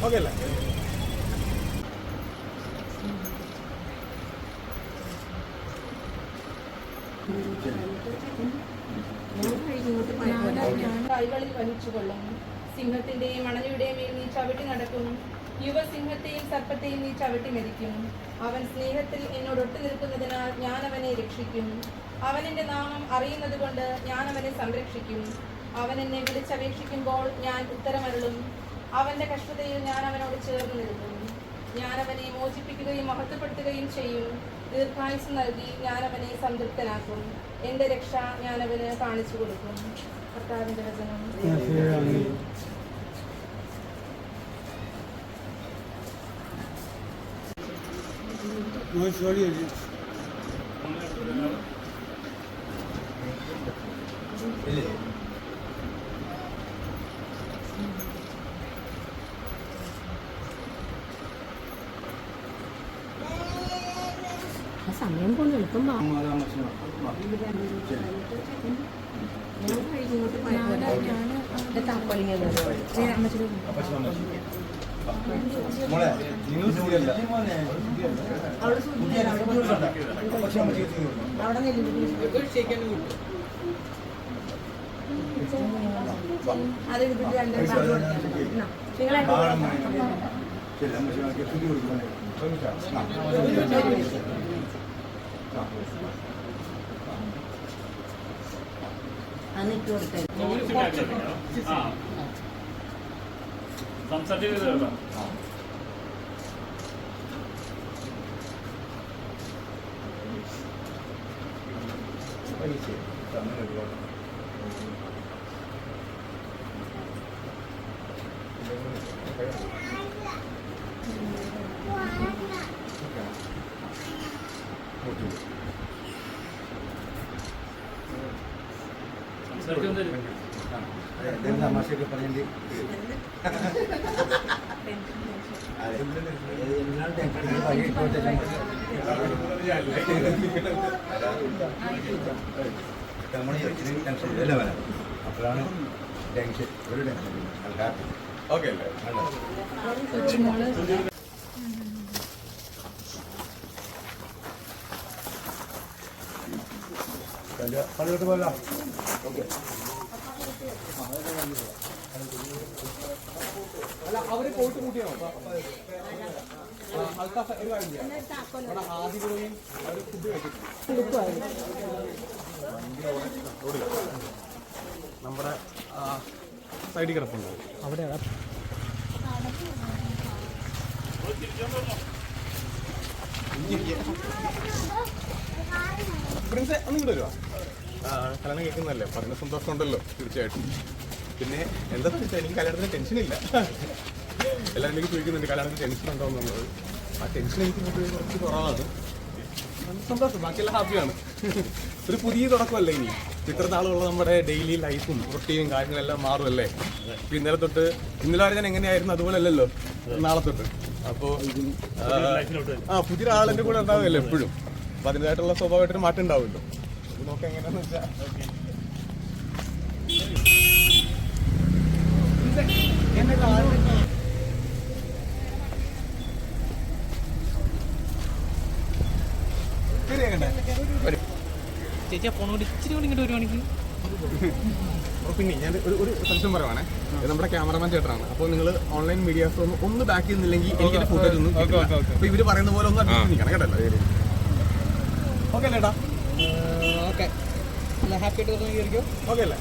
Okay അല്ലേ? കൈകളിൽ വഹിച്ചുകൊള്ളും. സിംഹത്തിന്റെയും മണലിയുടെയും മേൽ നീ ചവിട്ടി നടക്കും. യുവസിംഹത്തെയും സർപ്പത്തെയും നീ ചവിട്ടി മെതിക്കും. അവൻ സ്നേഹത്തിൽ എന്നോടൊട്ടു നിൽക്കുന്നതിനാൽ ഞാൻ അവനെ രക്ഷിക്കും. അവൻ എൻ്റെ നാമം അറിയുന്നത് കൊണ്ട് ഞാൻ അവനെ സംരക്ഷിക്കും. അവൻ എന്നെ വിളിച്ചപേക്ഷിക്കുമ്പോൾ ഞാൻ ഉത്തരമരുളും. അവന്റെ കഷ്ടതയിൽ ഞാൻ അവനോട് ചേർന്ന് നിൽക്കും. ഞാൻ അവനെ മോചിപ്പിക്കുകയും മഹത്വപ്പെടുത്തുകയും ചെയ്യും. ദീർഘായുസ് നൽകി ഞാൻ അവനെ സംതൃപ്തനാക്കും. എൻ്റെ രക്ഷ ഞാൻ അവന് കാണിച്ചു കൊടുക്കും. കർത്താവിന്റെ വചനം. സമയം കൊണ്ട് എളുപ്പം സംസാരിച്ചു തമാശയൊക്കെ പറഞ്ഞിട്ട് അപ്പോഴാണ് ടെൻഷൻ ഒരു ടെൻഷൻ ഹാപ്പി ഓക്കെ അല്ലേ? പള്ളിയോട്ട് പോകാം. ഓക്കെ. അല്ല അവര് പോയിട്ട് കൂട്ടിയാണോ? ആദ്യം അവർ ഫുഡ് കഴിച്ചിട്ടുണ്ട്. നമ്മുടെ സൈഡിൽ കിടപ്പുണ്ട് അവിടെയാണ്. പ്രിൻസേ ഒന്നും കൂടെ വരുവാ. കല്യാണം കേൾക്കുന്നതല്ലേ, പറഞ്ഞ സന്തോഷം ഉണ്ടല്ലോ തീർച്ചയായിട്ടും. പിന്നെ എന്താ വെച്ചാൽ എനിക്ക് കല്യാണത്തിന് ടെൻഷനില്ല. എല്ലാവരും എനിക്ക് ചോദിക്കുന്നുണ്ട് കല്യാണത്തിന് ടെൻഷൻ ഉണ്ടോ എന്നുള്ളത്. ആ ടെൻഷൻ എനിക്ക് കുറച്ച് കുറവാണ്. സന്തോഷം, ബാക്കിയെല്ലാം ഹാപ്പിയാണ്. ഒരു പുതിയ തുടക്കമല്ലേ ഇനി. ഇത്ര നാളുള്ള നമ്മുടെ ഡെയിലി ലൈഫും റൊട്ടീനും കാര്യങ്ങളെല്ലാം മാറുമല്ലേ. ഇപ്പം ഇന്നലെ തൊട്ട് ഇന്നലെ വരെ ഞാൻ എങ്ങനെയായിരുന്നു അതുപോലെ അല്ലല്ലോ നാളെ തൊട്ട്. അപ്പോൾ പുതിയ ആളെൻ്റെ കൂടെ ഉണ്ടാവുമല്ലോ എപ്പോഴും. അപ്പം അതിൻ്റെതായിട്ടുള്ള സ്വഭാവമായിട്ടൊരു മാറ്റം ഉണ്ടാവുമല്ലോ. ഇത് നോക്കാം എങ്ങനെയാണെന്ന് വെച്ചാൽ ചേച്ചി ഫോണോട് ഇച്ചിരി കൂടി ഇങ്ങോട്ട് വരുവാണെങ്കിൽ. പിന്നെ ഞാൻ ഒരു സജഷൻ പറയുവാണേ. നമ്മുടെ ക്യാമറമാൻ ചേട്ടനാണ്. അപ്പോൾ നിങ്ങൾ ഓൺലൈൻ മീഡിയാസ് ഒന്ന് ബാക്ക് ചെയ്യുന്നില്ലെങ്കിൽ എനിക്ക് ഫുട്ടേജ് ഒന്നും അപ്പോൾ ഇവർ പറയുന്ന പോലെ ഒന്ന് നിൽക്കണം കേട്ടല്ലോ. ഓക്കെ അല്ലേട്ടാ? ഓക്കെ. ഹാപ്പി ആയിട്ട് ഓക്കെ അല്ലേ?